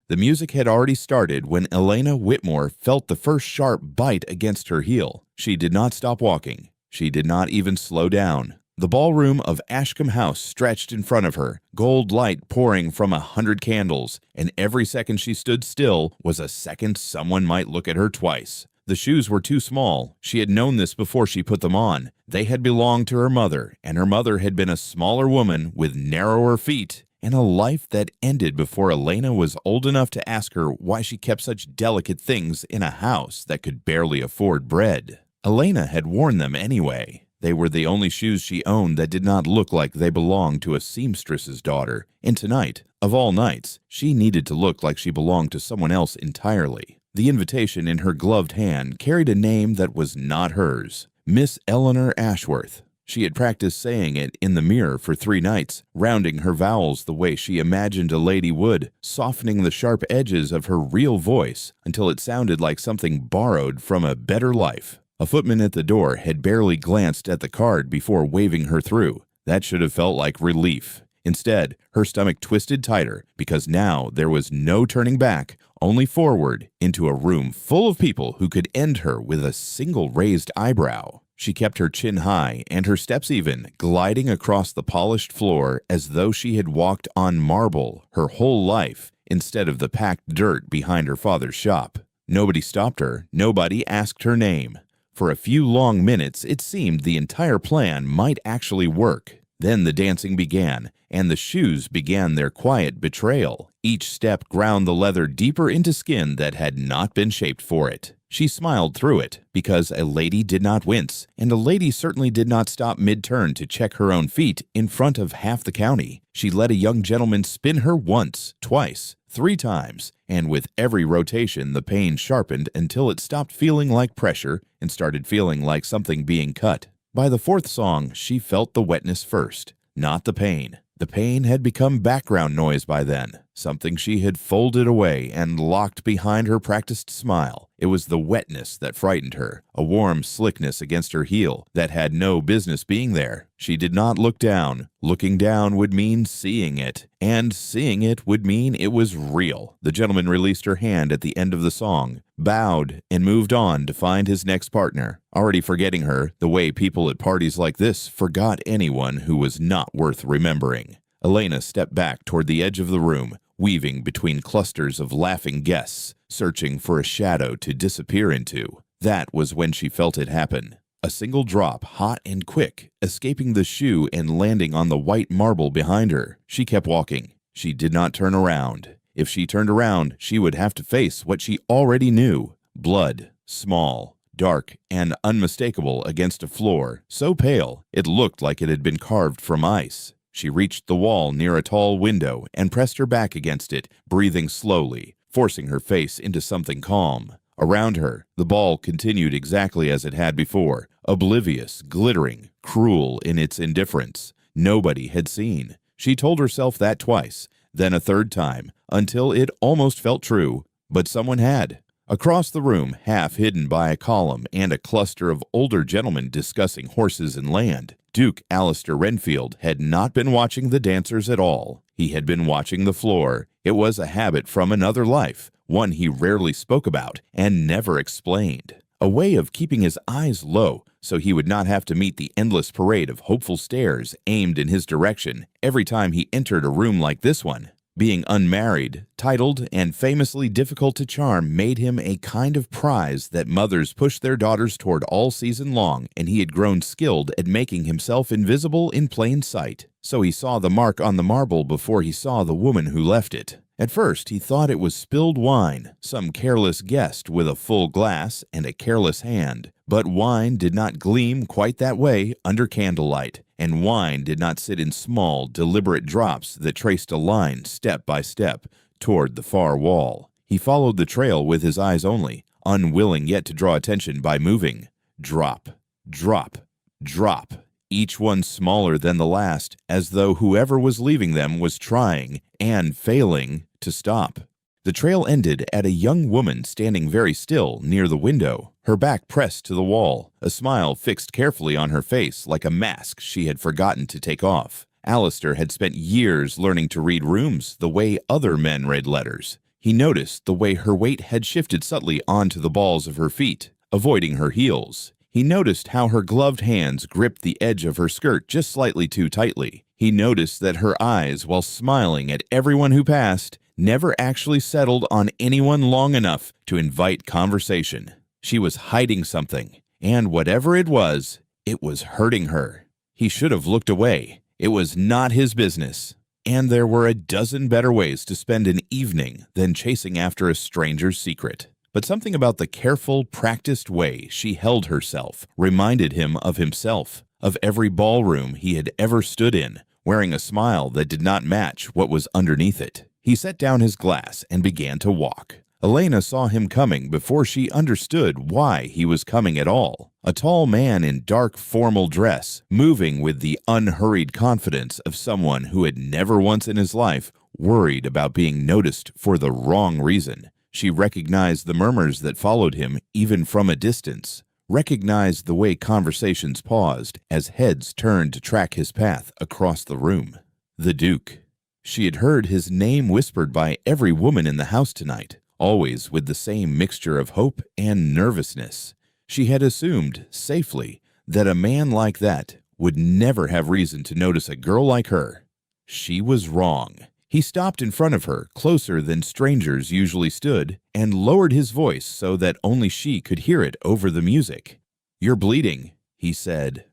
The music had already started when Elena Whitmore felt the first sharp bite against her heel. She did not stop walking. She did not even slow down. The ballroom of Ashcombe House stretched in front of her, gold light pouring from 100 candles, and every second she stood still was a second someone might look at her twice. The shoes were too small. She had known this before she put them on. They had belonged to her mother, and her mother had been a smaller woman with narrower feet and a life that ended before Elena was old enough to ask her why she kept such delicate things in a house that could barely afford bread. Elena had worn them anyway. They were the only shoes she owned that did not look like they belonged to a seamstress's daughter, and tonight, of all nights, she needed to look like she belonged to someone else entirely. The invitation in her gloved hand carried a name that was not hers, Miss Eleanor Ashworth. She had practiced saying it in the mirror for 3 nights, rounding her vowels the way she imagined a lady would, softening the sharp edges of her real voice until it sounded like something borrowed from a better life. A footman at the door had barely glanced at the card before waving her through. That should have felt like relief. Instead, her stomach twisted tighter because now there was no turning back, only forward into a room full of people who could end her with a single raised eyebrow. She kept her chin high and her steps even, gliding across the polished floor as though she had walked on marble her whole life instead of the packed dirt behind her father's shop. Nobody stopped her. Nobody asked her name. For a few long minutes, it seemed the entire plan might actually work. Then the dancing began, and the shoes began their quiet betrayal. Each step ground the leather deeper into skin that had not been shaped for it. She smiled through it, because a lady did not wince, and a lady certainly did not stop mid-turn to check her own feet in front of half the county. She let a young gentleman spin her once, twice, 3 times, and with every rotation the pain sharpened until it stopped feeling like pressure and started feeling like something being cut. By the 4th song, she felt the wetness first, not the pain. The pain had become background noise by then, something she had folded away and locked behind her practiced smile. It was the wetness that frightened her, a warm slickness against her heel that had no business being there. She did not look down. Looking down would mean seeing it, and seeing it would mean it was real. The gentleman released her hand at the end of the song, bowed, and moved on to find his next partner, already forgetting her the way people at parties like this forgot anyone who was not worth remembering. Elena stepped back toward the edge of the room, weaving between clusters of laughing guests, searching for a shadow to disappear into. That was when she felt it happen. A single drop, hot and quick, escaping the shoe and landing on the white marble behind her. She kept walking. She did not turn around. If she turned around, she would have to face what she already knew. Blood, small, dark, and unmistakable against a floor so pale it looked like it had been carved from ice. She reached the wall near a tall window and pressed her back against it, breathing slowly, forcing her face into something calm. Around her, the ball continued exactly as it had before, oblivious, glittering, cruel in its indifference. Nobody had seen. She told herself that twice, then a 3rd time, until it almost felt true, but someone had. Across the room, half hidden by a column and a cluster of older gentlemen discussing horses and land, Duke Alistair Renfield had not been watching the dancers at all. He had been watching the floor. It was a habit from another life, one he rarely spoke about and never explained. A way of keeping his eyes low so he would not have to meet the endless parade of hopeful stares aimed in his direction every time he entered a room like this one. Being unmarried, titled, and famously difficult to charm made him a kind of prize that mothers pushed their daughters toward all season long, and he had grown skilled at making himself invisible in plain sight. So he saw the mark on the marble before he saw the woman who left it. At first, he thought it was spilled wine, some careless guest with a full glass and a careless hand. But wine did not gleam quite that way under candlelight, and wine did not sit in small, deliberate drops that traced a line step by step toward the far wall. He followed the trail with his eyes only, unwilling yet to draw attention by moving. Drop, drop, drop, each one smaller than the last, as though whoever was leaving them was trying, and failing, to stop. The trail ended at a young woman standing very still near the window, her back pressed to the wall, a smile fixed carefully on her face like a mask she had forgotten to take off. Alistair had spent years learning to read rooms the way other men read letters, He noticed the way her weight had shifted subtly onto the balls of her feet, avoiding her heels. He noticed how her gloved hands gripped the edge of her skirt just slightly too tightly. He noticed that her eyes, while smiling at everyone who passed, never actually settled on anyone long enough to invite conversation. She was hiding something, and whatever it was hurting her. He should have looked away. It was not his business. And there were a dozen better ways to spend an evening than chasing after a stranger's secret. But something about the careful, practiced way she held herself reminded him of himself, of every ballroom he had ever stood in, wearing a smile that did not match what was underneath it. He set down his glass and began to walk. Elena saw him coming before she understood why he was coming at all. A tall man in dark formal dress, moving with the unhurried confidence of someone who had never once in his life worried about being noticed for the wrong reason. She recognized the murmurs that followed him even from a distance, recognized the way conversations paused as heads turned to track his path across the room. The Duke. She had heard his name whispered by every woman in the house tonight, always with the same mixture of hope and nervousness. She had assumed, safely, that a man like that would never have reason to notice a girl like her. She was wrong. He stopped in front of her, closer than strangers usually stood, and lowered his voice so that only she could hear it over the music. "You're bleeding," he said.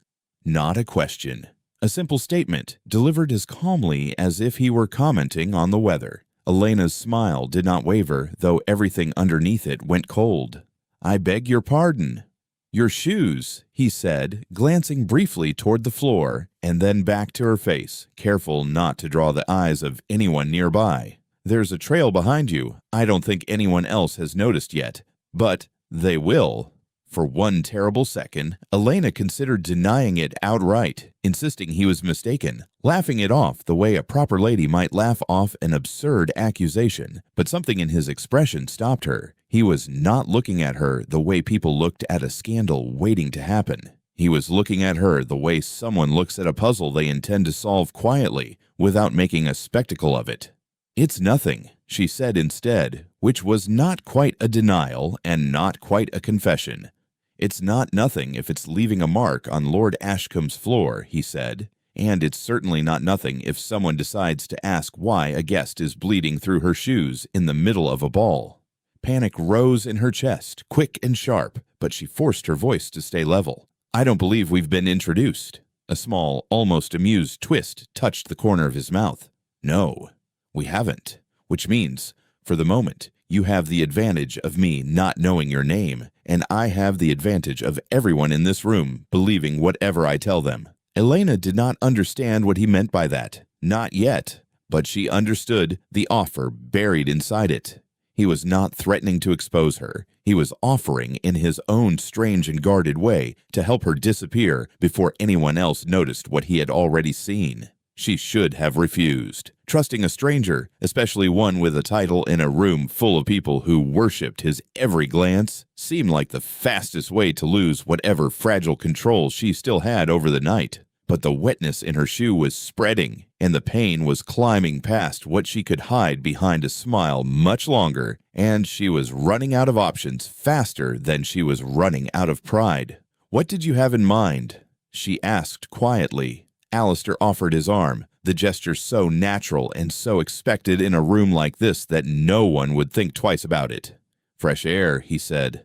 Not a question. A simple statement, delivered as calmly as if he were commenting on the weather. Elena's smile did not waver, though everything underneath it went cold. "I beg your pardon." "Your shoes," he said, glancing briefly toward the floor and then back to her face, careful not to draw the eyes of anyone nearby. "There's a trail behind you. I don't think anyone else has noticed yet, but they will." For one terrible second, Elena considered denying it outright, insisting he was mistaken, laughing it off the way a proper lady might laugh off an absurd accusation. But something in his expression stopped her. He was not looking at her the way people looked at a scandal waiting to happen. He was looking at her the way someone looks at a puzzle they intend to solve quietly, without making a spectacle of it. "It's nothing," she said instead, which was not quite a denial and not quite a confession. "It's not nothing if it's leaving a mark on Lord Ashcombe's floor," he said, "and it's certainly not nothing if someone decides to ask why a guest is bleeding through her shoes in the middle of a ball." Panic rose in her chest, quick and sharp, but she forced her voice to stay level. "I don't believe we've been introduced." A small, almost amused twist touched the corner of his mouth. "No, we haven't, which means, for the moment, you have the advantage of me not knowing your name, and I have the advantage of everyone in this room believing whatever I tell them." Elena did not understand what he meant by that. Not yet. But she understood the offer buried inside it. He was not threatening to expose her. He was offering, in his own strange and guarded way, to help her disappear before anyone else noticed what he had already seen. She should have refused. Trusting a stranger, especially one with a title in a room full of people who worshipped his every glance, seemed like the fastest way to lose whatever fragile control she still had over the night. But the wetness in her shoe was spreading, and the pain was climbing past what she could hide behind a smile much longer, and she was running out of options faster than she was running out of pride. "What did you have in mind?" she asked quietly. Alistair offered his arm, the gesture so natural and so expected in a room like this that no one would think twice about it. "Fresh air," he said.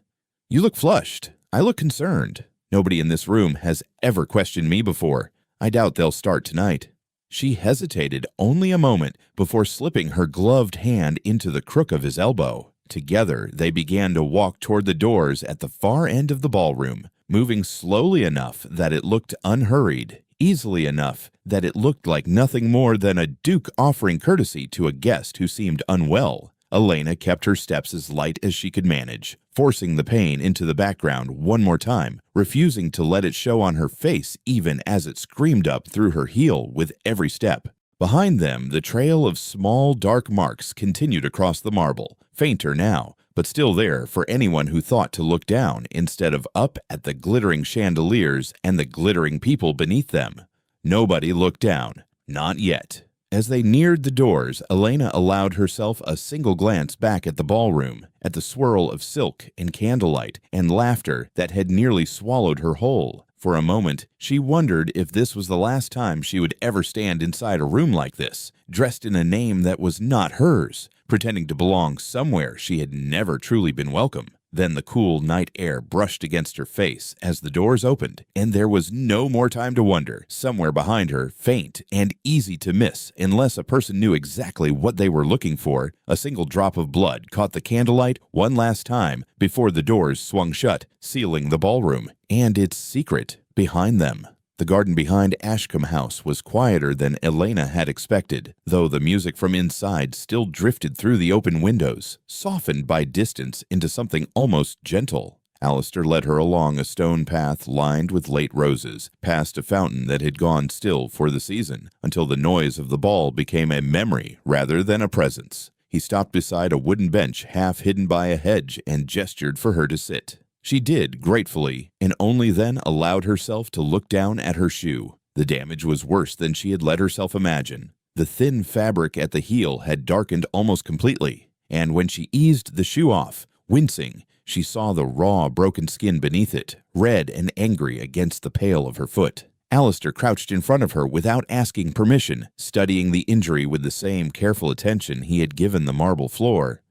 "You look flushed. I look concerned. Nobody in this room has ever questioned me before. I doubt they'll start tonight." She hesitated only a moment before slipping her gloved hand into the crook of his elbow. Together, they began to walk toward the doors at the far end of the ballroom, moving slowly enough that it looked unhurried, easily enough that it looked like nothing more than a duke offering courtesy to a guest who seemed unwell. Elena kept her steps as light as she could manage, forcing the pain into the background one more time, refusing to let it show on her face even as it screamed up through her heel with every step. Behind them, the trail of small, dark marks continued across the marble, fainter now, but still there for anyone who thought to look down instead of up at the glittering chandeliers and the glittering people beneath them. Nobody looked down. Not yet. As they neared the doors, Elena allowed herself a single glance back at the ballroom, at the swirl of silk and candlelight and laughter that had nearly swallowed her whole. For a moment, she wondered if this was the last time she would ever stand inside a room like this, dressed in a name that was not hers, pretending to belong somewhere she had never truly been welcome. Then the cool night air brushed against her face as the doors opened, and there was no more time to wonder. Somewhere behind her, faint and easy to miss unless a person knew exactly what they were looking for, a single drop of blood caught the candlelight one last time before the doors swung shut, sealing the ballroom and its secret behind them. The garden behind Ashcombe House was quieter than Elena had expected, though the music from inside still drifted through the open windows, softened by distance into something almost gentle. Alistair led her along a stone path lined with late roses, past a fountain that had gone still for the season, until the noise of the ball became a memory rather than a presence. He stopped beside a wooden bench half hidden by a hedge and gestured for her to sit. She did, gratefully, and only then allowed herself to look down at her shoe. The damage was worse than she had let herself imagine. The thin fabric at the heel had darkened almost completely, and when she eased the shoe off, wincing, she saw the raw, broken skin beneath it, red and angry against the pale of her foot. Alistair crouched in front of her without asking permission, studying the injury with the same careful attention he had given the marble floor.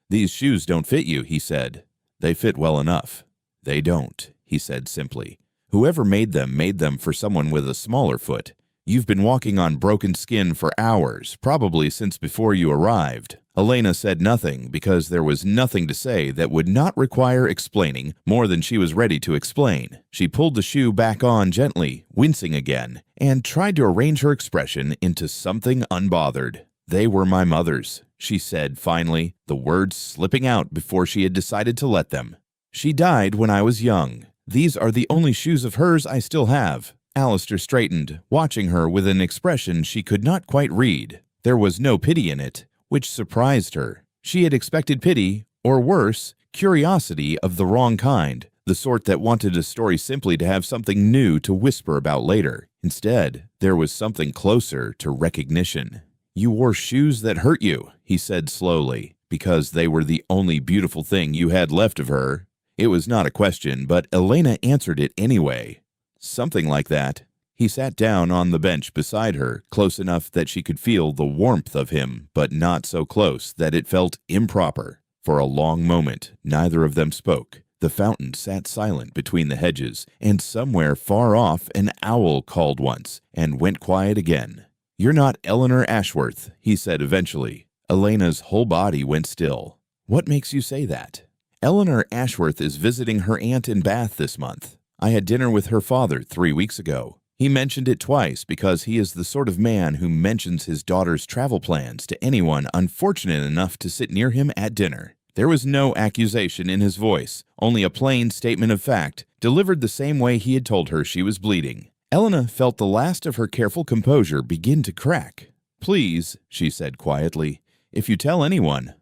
"These shoes don't fit you," he said. "They fit well enough." "They don't," he said simply. "Whoever made them for someone with a smaller foot. You've been walking on broken skin for hours, probably since before you arrived." Elena said nothing because there was nothing to say that would not require explaining more than she was ready to explain. She pulled the shoe back on gently, wincing again, and tried to arrange her expression into something unbothered. "They were my mother's," she said finally, the words slipping out before she had decided to let them. "She died when I was young. These are the only shoes of hers I still have." Alistair straightened, watching her with an expression she could not quite read. There was no pity in it, which surprised her. She had expected pity, or worse, curiosity of the wrong kind, the sort that wanted a story simply to have something new to whisper about later. Instead, there was something closer to recognition. "You wore shoes that hurt you," he said slowly, "because they were the only beautiful thing you had left of her." It was not a question, but Elena answered it anyway. "Something like that." He sat down on the bench beside her, close enough that she could feel the warmth of him, but not so close that it felt improper. For a long moment, neither of them spoke. The fountain sat silent between the hedges, and somewhere far off an owl called once, and went quiet again. "You're not Eleanor Ashworth," he said eventually. Elena's whole body went still. "What makes you say that?" "Eleanor Ashworth is visiting her aunt in Bath this month. I had dinner with her father 3 weeks ago. He mentioned it twice because he is the sort of man who mentions his daughter's travel plans to anyone unfortunate enough to sit near him at dinner." There was no accusation in his voice, only a plain statement of fact, delivered the same way he had told her she was bleeding. Elena felt the last of her careful composure begin to crack. "Please," she said quietly, "if you tell anyone—"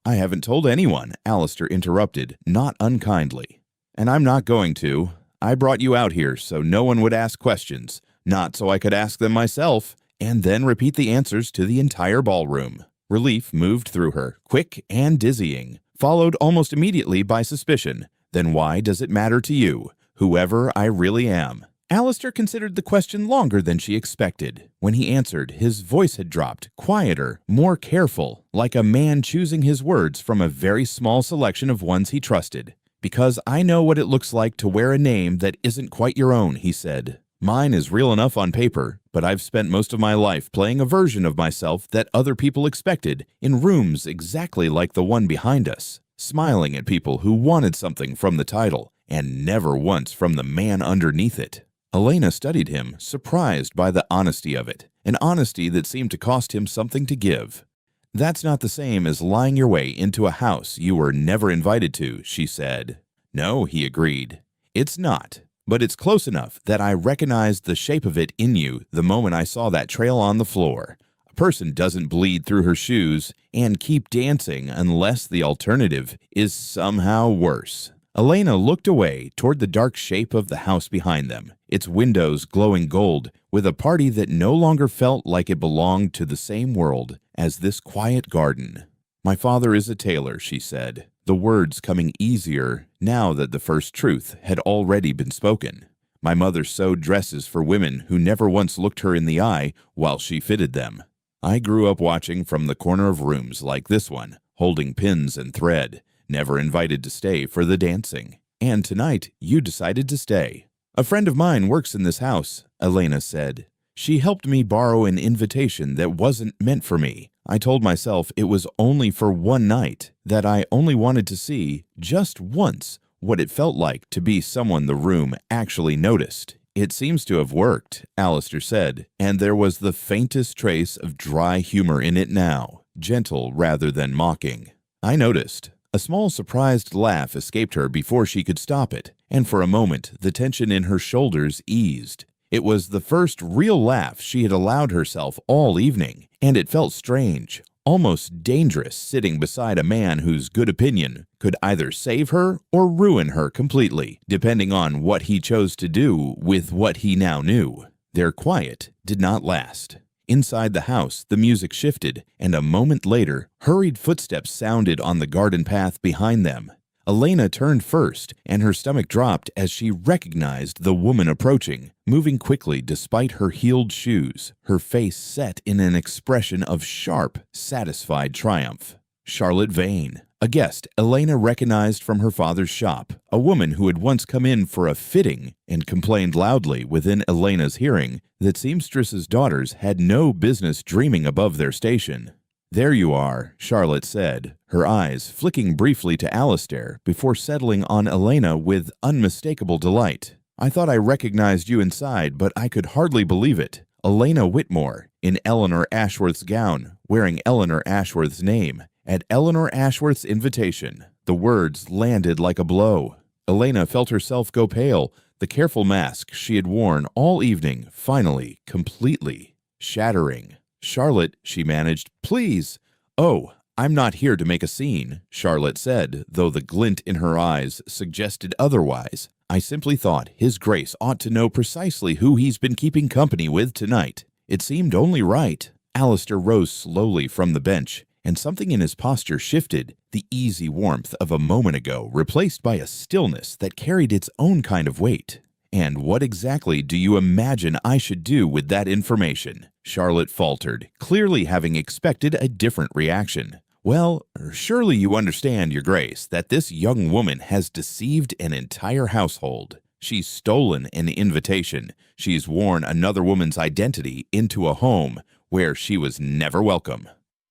"I haven't told anyone," Alistair interrupted, not unkindly. "And I'm not going to. I brought you out here so no one would ask questions, not so I could ask them myself, and then repeat the answers to the entire ballroom." Relief moved through her, quick and dizzying, followed almost immediately by suspicion. "Then why does it matter to you, whoever I really am?" Alistair considered the question longer than she expected. When he answered, his voice had dropped, quieter, more careful, like a man choosing his words from a very small selection of ones he trusted. "Because I know what it looks like to wear a name that isn't quite your own," he said. "Mine is real enough on paper, but I've spent most of my life playing a version of myself that other people expected, in rooms exactly like the one behind us, smiling at people who wanted something from the title, and never once from the man underneath it." Elena studied him, surprised by the honesty of it, an honesty that seemed to cost him something to give. "That's not the same as lying your way into a house you were never invited to," she said. "No," he agreed. "It's not, but it's close enough that I recognized the shape of it in you the moment I saw that trail on the floor. A person doesn't bleed through her shoes and keep dancing unless the alternative is somehow worse." Elena looked away toward the dark shape of the house behind them. its windows glowing gold, with a party that no longer felt like it belonged to the same world as this quiet garden. "My father is a tailor," she said, the words coming easier now that the first truth had already been spoken. "My mother sewed dresses for women who never once looked her in the eye while she fitted them. I grew up watching from the corner of rooms like this one, holding pins and thread, never invited to stay for the dancing. And tonight, you decided to stay." "A friend of mine works in this house," Elena said. "She helped me borrow an invitation that wasn't meant for me. I told myself it was only for one night, that I only wanted to see, just once, what it felt like to be someone the room actually noticed." "It seems to have worked," Alistair said, and there was the faintest trace of dry humor in it now, gentle rather than mocking. "I noticed." A small surprised laugh escaped her before she could stop it, and for a moment the tension in her shoulders eased. It was the first real laugh she had allowed herself all evening, and it felt strange, almost dangerous, sitting beside a man whose good opinion could either save her or ruin her completely, depending on what he chose to do with what he now knew. Their quiet did not last. Inside the house, the music shifted, and a moment later, hurried footsteps sounded on the garden path behind them. Elena turned first, and her stomach dropped as she recognized the woman approaching, moving quickly despite her heeled shoes, her face set in an expression of sharp, satisfied triumph. Charlotte Vane, a guest Elena recognized from her father's shop, a woman who had once come in for a fitting and complained loudly within Elena's hearing that seamstress's daughters had no business dreaming above their station. "There you are," Charlotte said, her eyes flicking briefly to Alistair before settling on Elena with unmistakable delight. "I thought I recognized you inside, but I could hardly believe it. Elena Whitmore, in Eleanor Ashworth's gown, wearing Eleanor Ashworth's name, at Eleanor Ashworth's invitation." The words landed like a blow. Elena felt herself go pale, the careful mask she had worn all evening finally, completely shattering. "Charlotte," she managed, "please." "Oh, I'm not here to make a scene," Charlotte said, though the glint in her eyes suggested otherwise. "I simply thought His Grace ought to know precisely who he's been keeping company with tonight. It seemed only right." Alistair rose slowly from the bench, and something in his posture shifted, the easy warmth of a moment ago replaced by a stillness that carried its own kind of weight. "And what exactly do you imagine I should do with that information?" Charlotte faltered, clearly having expected a different reaction. "Well, surely you understand, Your Grace, that this young woman has deceived an entire household. She's stolen an invitation. She's worn another woman's identity into a home where she was never welcome.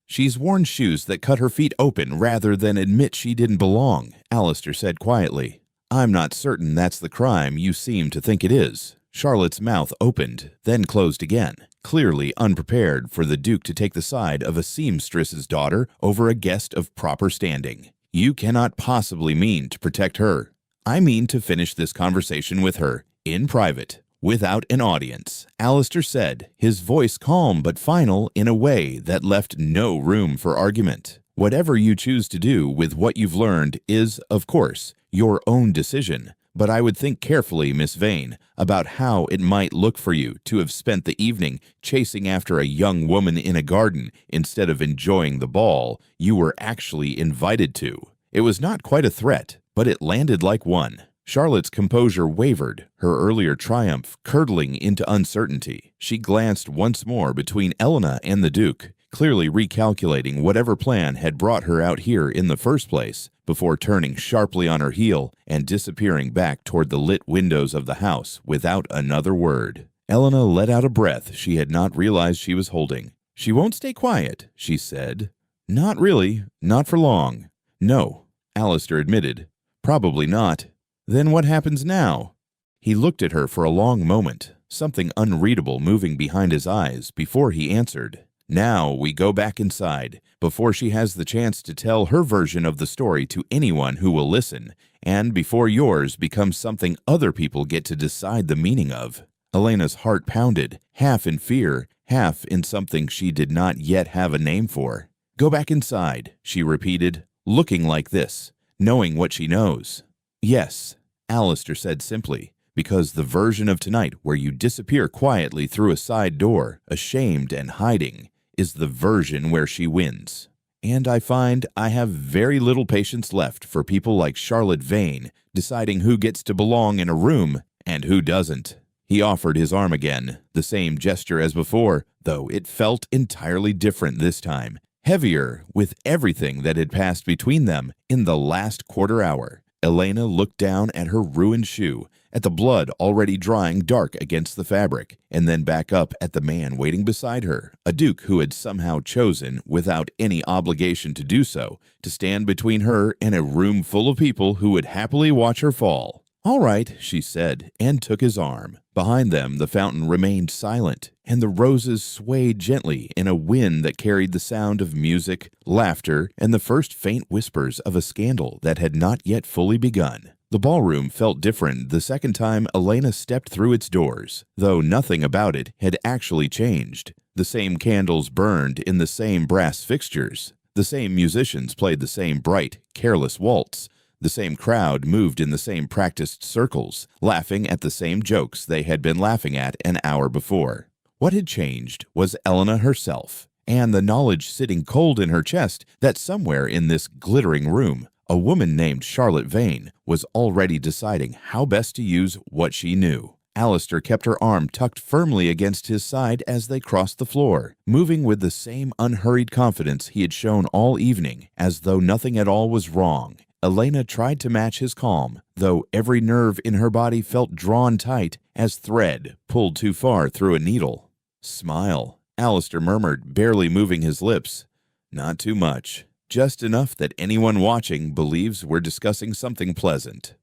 She's worn shoes that cut her feet open rather than admit she didn't belong," Alistair said quietly. "I'm not certain that's the crime you seem to think it is." Charlotte's mouth opened, then closed again, clearly unprepared for the Duke to take the side of a seamstress's daughter over a guest of proper standing. "You cannot possibly mean to protect her." "I mean to finish this conversation with her, in private, without an audience," Alistair said, his voice calm but final in a way that left no room for argument. "Whatever you choose to do with what you've learned is, of course, your own decision, but I would think carefully, Miss Vane, about how it might look for you to have spent the evening chasing after a young woman in a garden instead of enjoying the ball you were actually invited to." It was not quite a threat, but it landed like one. Charlotte's composure wavered, her earlier triumph curdling into uncertainty. She glanced once more between Elena and the Duke, clearly recalculating whatever plan had brought her out here in the first place, before turning sharply on her heel and disappearing back toward the lit windows of the house without another word. Elena let out a breath she had not realized she was holding. "She won't stay quiet," she said. "Not really, not for long." "No," Alistair admitted. "Probably not." "Then what happens now?" He looked at her for a long moment, something unreadable moving behind his eyes before he answered. "Now we go back inside, before she has the chance to tell her version of the story to anyone who will listen, and before yours becomes something other people get to decide the meaning of." Elena's heart pounded, half in fear, half in something she did not yet have a name for. "Go back inside," she repeated, looking like this, knowing what she knows. "Yes," Alistair said simply, because the version of tonight where you disappear quietly through a side door, ashamed and hiding, is the version where she wins. And I find I have very little patience left for people like Charlotte Vane deciding who gets to belong in a room and who doesn't. He offered his arm again, the same gesture as before, though it felt entirely different this time, heavier with everything that had passed between them in the last quarter hour. Elena looked down at her ruined shoe, at the blood already drying dark against the fabric, and then back up at the man waiting beside her, a duke who had somehow chosen, without any obligation to do so, to stand between her and a room full of people who would happily watch her fall. "All right," she said, and took his arm. Behind them, the fountain remained silent, and the roses swayed gently in a wind that carried the sound of music, laughter, and the first faint whispers of a scandal that had not yet fully begun. The ballroom felt different the second time Elena stepped through its doors, though nothing about it had actually changed. The same candles burned in the same brass fixtures. The same musicians played the same bright, careless waltz. The same crowd moved in the same practiced circles, laughing at the same jokes they had been laughing at an hour before. What had changed was Elena herself, and the knowledge sitting cold in her chest that somewhere in this glittering room, a woman named Charlotte Vane was already deciding how best to use what she knew. Alistair kept her arm tucked firmly against his side as they crossed the floor, moving with the same unhurried confidence he had shown all evening, as though nothing at all was wrong. Elena tried to match his calm, though every nerve in her body felt drawn tight as thread pulled too far through a needle. "Smile," Alistair murmured, barely moving his lips. "Not too much. Just enough that anyone watching believes we're discussing something pleasant."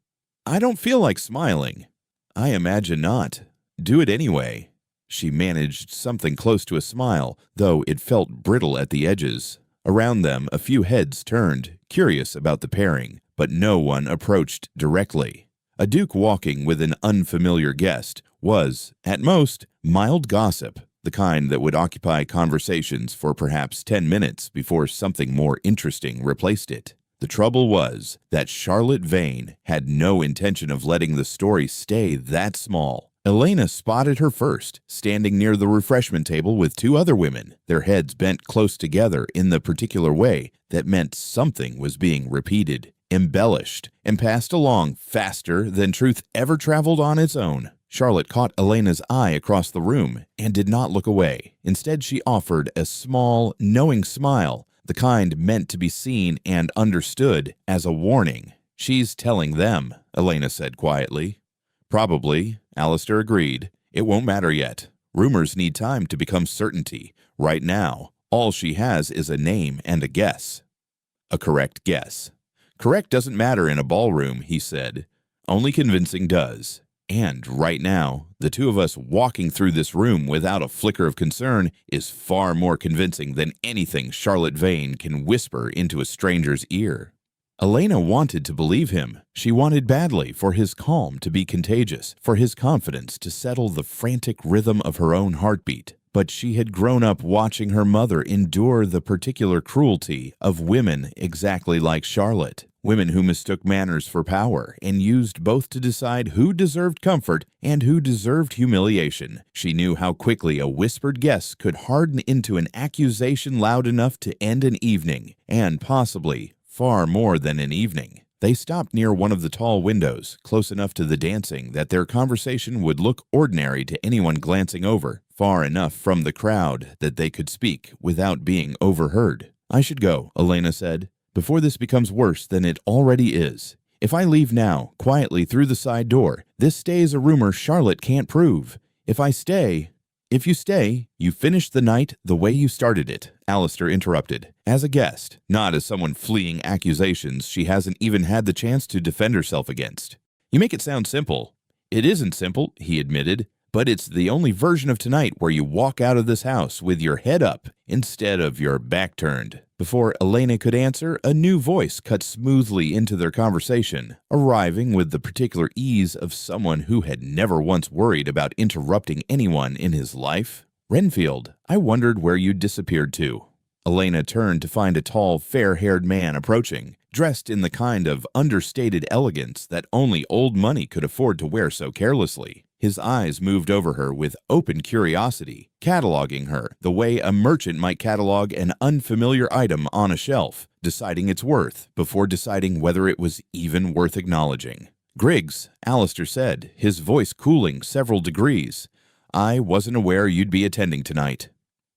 "I don't feel like smiling." "I imagine not. Do it anyway." She managed something close to a smile, though it felt brittle at the edges. Around them, a few heads turned, curious about the pairing, but no one approached directly. A duke walking with an unfamiliar guest was, at most, mild gossip, the kind that would occupy conversations for perhaps 10 minutes before something more interesting replaced it. The trouble was that Charlotte Vane had no intention of letting the story stay that small. Elena spotted her first, standing near the refreshment table with two other women, their heads bent close together in the particular way that meant something was being repeated, embellished, and passed along faster than truth ever traveled on its own. Charlotte caught Elena's eye across the room and did not look away. Instead, she offered a small, knowing smile, the kind meant to be seen and understood as a warning. "She's telling them," Elena said quietly. "Probably," Alistair agreed. "It won't matter yet. Rumors need time to become certainty. Right now, all she has is a name and a guess." "A correct guess." "Correct doesn't matter in a ballroom," he said. "Only convincing does. And right now, the two of us walking through this room without a flicker of concern is far more convincing than anything Charlotte Vane can whisper into a stranger's ear." Elena wanted to believe him. She wanted badly for his calm to be contagious, for his confidence to settle the frantic rhythm of her own heartbeat. But she had grown up watching her mother endure the particular cruelty of women exactly like Charlotte. Women who mistook manners for power and used both to decide who deserved comfort and who deserved humiliation. She knew how quickly a whispered guess could harden into an accusation loud enough to end an evening, and possibly far more than an evening. They stopped near one of the tall windows, close enough to the dancing that their conversation would look ordinary to anyone glancing over, far enough from the crowd that they could speak without being overheard. "I should go," Elena said, "before this becomes worse than it already is. If I leave now, quietly through the side door, this stays a rumor Charlotte can't prove. If you stay, you finish the night the way you started it," Alistair interrupted. "As a guest, not as someone fleeing accusations she hasn't even had the chance to defend herself against." "You make it sound simple." "It isn't simple," he admitted, "but it's the only version of tonight where you walk out of this house with your head up instead of your back turned." Before Elena could answer, a new voice cut smoothly into their conversation, arriving with the particular ease of someone who had never once worried about interrupting anyone in his life. "Renfield, I wondered where you disappeared to." Elena turned to find a tall, fair-haired man approaching, dressed in the kind of understated elegance that only old money could afford to wear so carelessly. His eyes moved over her with open curiosity, cataloging her the way a merchant might catalog an unfamiliar item on a shelf, deciding its worth before deciding whether it was even worth acknowledging. "Griggs," Alistair said, his voice cooling several degrees. "I wasn't aware you'd be attending tonight."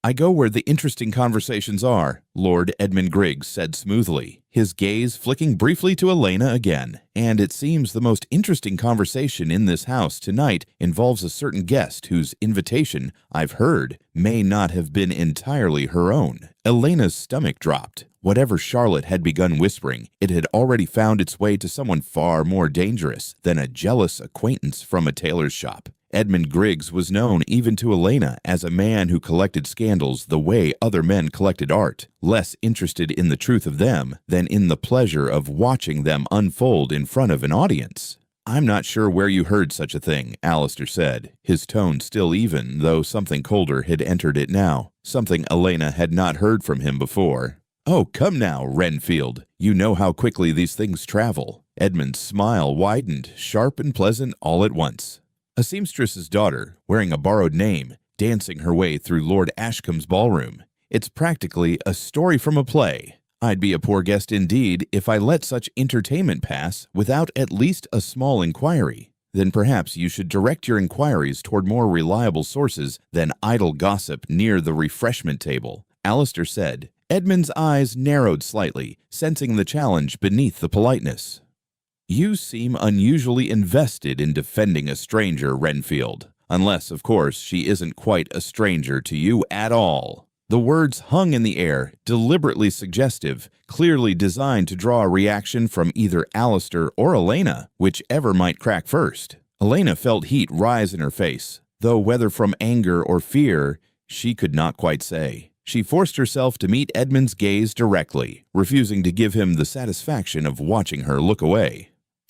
"I go where the interesting conversations are," Lord Edmund Griggs said smoothly, his gaze flicking briefly to Elena again. "And it seems the most interesting conversation in this house tonight involves a certain guest whose invitation, I've heard, may not have been entirely her own." Elena's stomach dropped. Whatever Charlotte had begun whispering, it had already found its way to someone far more dangerous than a jealous acquaintance from a tailor's shop. Edmund Griggs was known even to Elena as a man who collected scandals the way other men collected art, less interested in the truth of them than in the pleasure of watching them unfold in front of an audience. "I'm not sure where you heard such a thing," Alistair said, his tone still even, though something colder had entered it now, something Elena had not heard from him before. "Oh, come now, Renfield. You know how quickly these things travel." Edmund's smile widened, sharp and pleasant all at once. A seamstress's daughter, wearing a borrowed name, dancing her way through Lord Ashcombe's ballroom. It's practically a story from a play. I'd be a poor guest indeed if I let such entertainment pass without at least a small inquiry. Then perhaps you should direct your inquiries toward more reliable sources than idle gossip near the refreshment table, Alistair said. Edmund's eyes narrowed slightly, sensing the challenge beneath the politeness. "You seem unusually invested in defending a stranger, Renfield. Unless, of course, she isn't quite a stranger to you at all." The words hung in the air, deliberately suggestive, clearly designed to draw a reaction from either Alistair or Elena, whichever might crack first. Elena felt heat rise in her face, though whether from anger or fear, she could not quite say. She forced herself to meet Edmund's gaze directly, refusing to give him the satisfaction of watching her look away.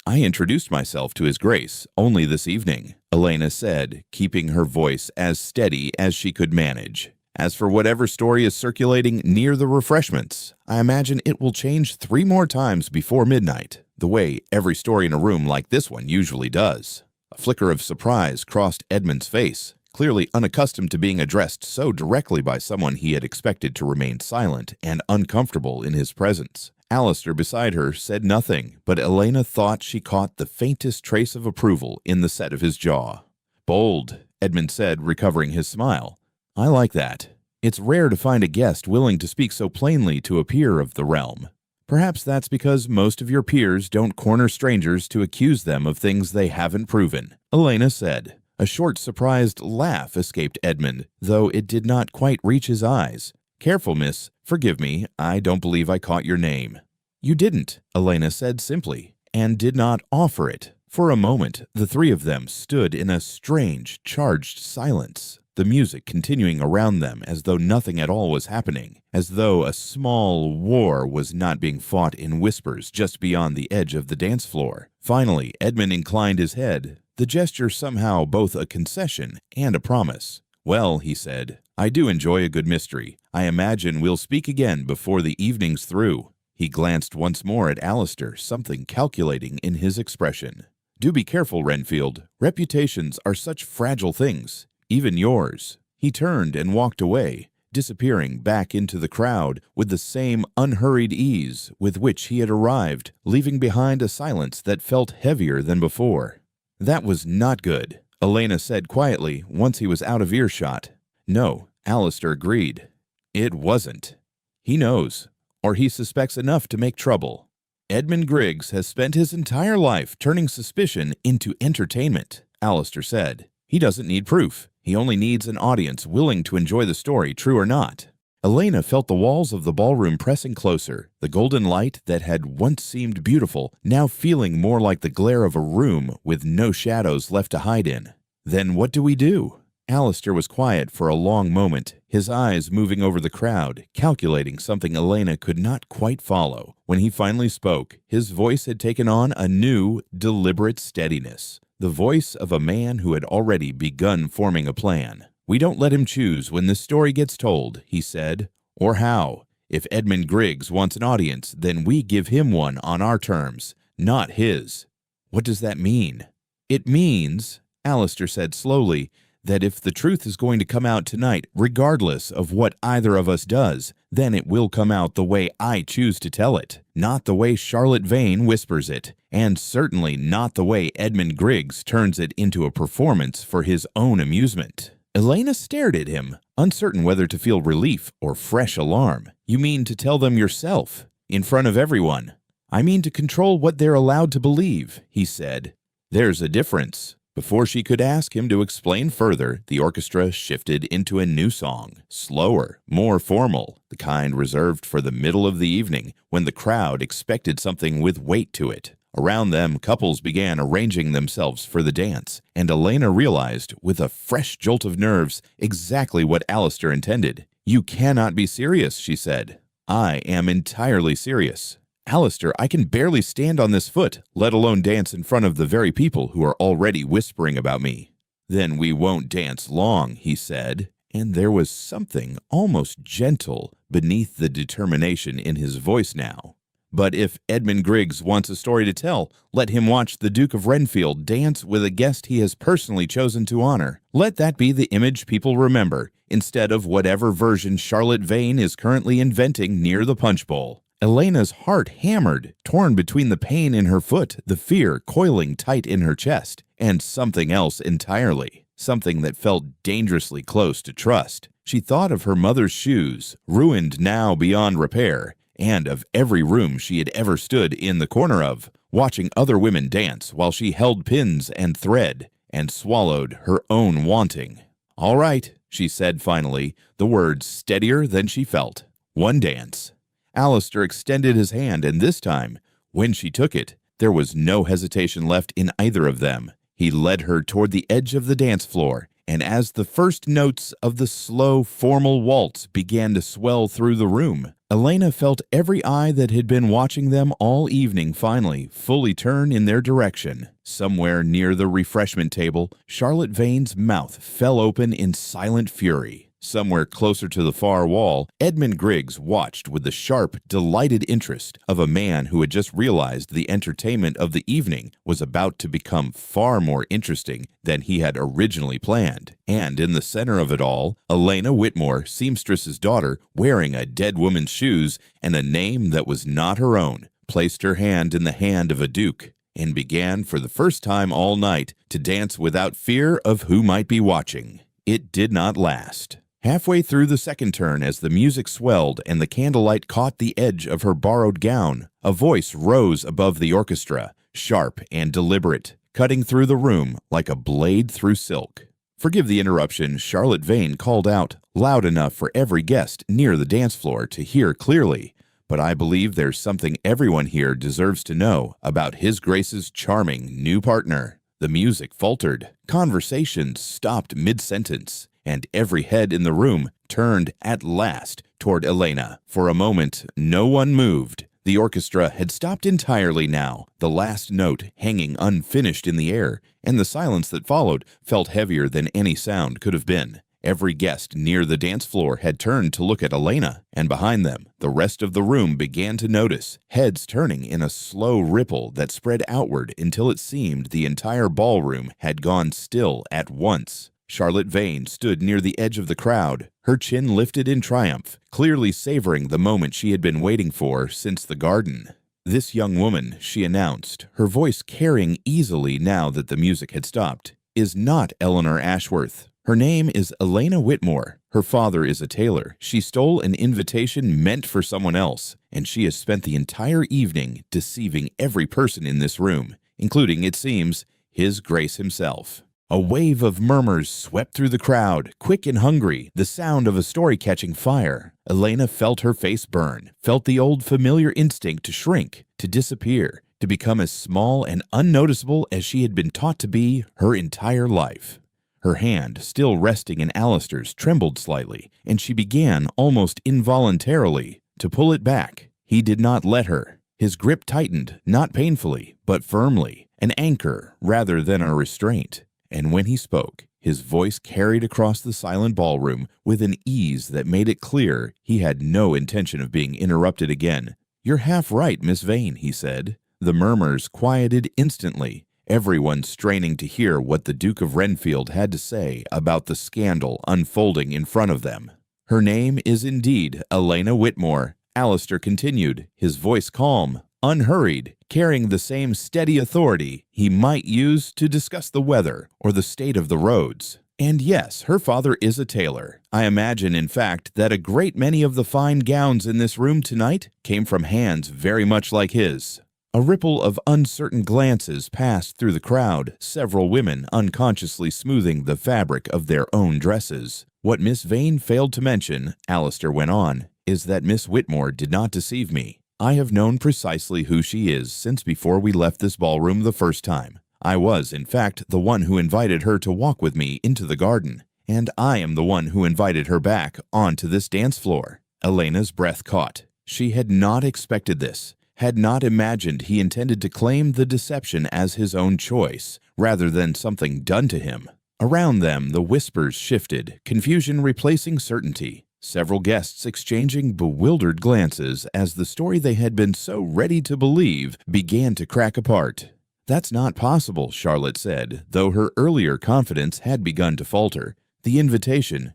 "I introduced myself to His Grace only this evening," Elena said, keeping her voice as steady as she could manage. "As for whatever story is circulating near the refreshments, I imagine it will change 3 more times before midnight, the way every story in a room like this one usually does." A flicker of surprise crossed Edmund's face, clearly unaccustomed to being addressed so directly by someone he had expected to remain silent and uncomfortable in his presence. Alistair beside her said nothing, but Elena thought she caught the faintest trace of approval in the set of his jaw. "Bold," Edmund said, recovering his smile. "I like that. It's rare to find a guest willing to speak so plainly to a peer of the realm. Perhaps that's because most of your peers don't corner strangers to accuse them of things they haven't proven," Elena said. A short, surprised laugh escaped Edmund, though it did not quite reach his eyes. "Careful, miss. Forgive me, I don't believe I caught your name." "You didn't," Elena said simply, and did not offer it. For a moment, the 3 of them stood in a strange, charged silence, the music continuing around them as though nothing at all was happening, as though a small war was not being fought in whispers just beyond the edge of the dance floor. Finally, Edmund inclined his head, the gesture somehow both a concession and a promise. "Well," he said, "I do enjoy a good mystery. I imagine we'll speak again before the evening's through." He glanced once more at Alistair, something calculating in his expression. "Do be careful, Renfield. Reputations are such fragile things, even yours." He turned and walked away, disappearing back into the crowd with the same unhurried ease with which he had arrived, leaving behind a silence that felt heavier than before. "That was not good," Elena said quietly once he was out of earshot. "No," Alistair agreed. "It wasn't. He knows, or he suspects enough to make trouble. Edmund Griggs has spent his entire life turning suspicion into entertainment," Alistair said. "He doesn't need proof. He only needs an audience willing to enjoy the story, true or not." Elena felt the walls of the ballroom pressing closer, the golden light that had once seemed beautiful, now feeling more like the glare of a room with no shadows left to hide in. "Then what do we do?" Alistair was quiet for a long moment, his eyes moving over the crowd, calculating something Elena could not quite follow. When he finally spoke, his voice had taken on a new, deliberate steadiness, the voice of a man who had already begun forming a plan. "We don't let him choose when this story gets told," he said, "or how. If Edmund Griggs wants an audience, then we give him one on our terms, not his." "What does that mean?" "It means," Alistair said slowly, "that if the truth is going to come out tonight, regardless of what either of us does, then it will come out the way I choose to tell it, not the way Charlotte Vane whispers it, and certainly not the way Edmund Griggs turns it into a performance for his own amusement." Elena stared at him, uncertain whether to feel relief or fresh alarm. "You mean to tell them yourself, in front of everyone?" "I mean to control what they're allowed to believe," he said. "There's a difference." Before she could ask him to explain further, the orchestra shifted into a new song, slower, more formal, the kind reserved for the middle of the evening when the crowd expected something with weight to it. Around them, couples began arranging themselves for the dance, and Elena realized, with a fresh jolt of nerves, exactly what Alistair intended. "You cannot be serious," she said. "I am entirely serious. Alistair, I can barely stand on this foot, let alone dance in front of the very people who are already whispering about me." "Then we won't dance long," he said, and there was something almost gentle beneath the determination in his voice now. "But if Edmund Griggs wants a story to tell, let him watch the Duke of Renfield dance with a guest he has personally chosen to honor. Let that be the image people remember, instead of whatever version Charlotte Vane is currently inventing near the punch bowl." Elena's heart hammered, torn between the pain in her foot, the fear coiling tight in her chest, and something else entirely, something that felt dangerously close to trust. She thought of her mother's shoes, ruined now beyond repair, and of every room she had ever stood in the corner of, watching other women dance while she held pins and thread, and swallowed her own wanting. "All right," she said finally, the words steadier than she felt. "One dance." Alistair extended his hand, and this time, when she took it, there was no hesitation left in either of them. He led her toward the edge of the dance floor, and as the first notes of the slow, formal waltz began to swell through the room, Elena felt every eye that had been watching them all evening finally fully turn in their direction. Somewhere near the refreshment table, Charlotte Vane's mouth fell open in silent fury. Somewhere closer to the far wall, Edmund Griggs watched with the sharp, delighted interest of a man who had just realized the entertainment of the evening was about to become far more interesting than he had originally planned. And in the center of it all, Elena Whitmore, seamstress's daughter, wearing a dead woman's shoes and a name that was not her own, placed her hand in the hand of a duke and began for the first time all night to dance without fear of who might be watching. It did not last. Halfway through the second turn, as the music swelled and the candlelight caught the edge of her borrowed gown, a voice rose above the orchestra, sharp and deliberate, cutting through the room like a blade through silk. "Forgive the interruption," Charlotte Vane called out, loud enough for every guest near the dance floor to hear clearly, "but I believe there's something everyone here deserves to know about His Grace's charming new partner." The music faltered, conversations stopped mid-sentence, and every head in the room turned at last toward Elena. For a moment, no one moved. The orchestra had stopped entirely now, the last note hanging unfinished in the air, and the silence that followed felt heavier than any sound could have been. Every guest near the dance floor had turned to look at Elena, and behind them, the rest of the room began to notice, heads turning in a slow ripple that spread outward until it seemed the entire ballroom had gone still at once. Charlotte Vane stood near the edge of the crowd, her chin lifted in triumph, clearly savoring the moment she had been waiting for since the garden. "This young woman," she announced, her voice carrying easily now that the music had stopped, "is not Eleanor Ashworth. Her name is Elena Whitmore. Her father is a tailor. She stole an invitation meant for someone else, and she has spent the entire evening deceiving every person in this room, including, it seems, His Grace himself." A wave of murmurs swept through the crowd, quick and hungry, the sound of a story catching fire. Elena felt her face burn, felt the old familiar instinct to shrink, to disappear, to become as small and unnoticeable as she had been taught to be her entire life. Her hand, still resting in Alistair's, trembled slightly, and she began, almost involuntarily, to pull it back. He did not let her. His grip tightened, not painfully, but firmly, an anchor rather than a restraint. And when he spoke, His voice carried across the silent ballroom with an ease that made it clear he had no intention of being interrupted again. "You're half right, Miss Vane," he said. The murmurs quieted instantly, everyone straining to hear what the Duke of Renfield had to say about the scandal unfolding in front of them. "Her name is indeed Elena Whitmore," Alistair continued, his voice calm, unhurried, carrying the same steady authority he might use to discuss the weather or the state of the roads. "And yes, her father is a tailor. I imagine, in fact, that a great many of the fine gowns in this room tonight came from hands very much like his." A ripple of uncertain glances passed through the crowd, several women unconsciously smoothing the fabric of their own dresses. "What Miss Vane failed to mention," Alistair went on, "is that Miss Whitmore did not deceive me. I have known precisely who she is since before we left this ballroom the first time. I was, in fact, the one who invited her to walk with me into the garden, and I am the one who invited her back onto this dance floor." Elena's breath caught. She had not expected this, had not imagined he intended to claim the deception as his own choice, rather than something done to him. Around them, the whispers shifted, confusion replacing certainty. Several guests exchanging bewildered glances as the story they had been so ready to believe began to crack apart. "That's not possible," Charlotte said, though her earlier confidence had begun to falter. The invitation,"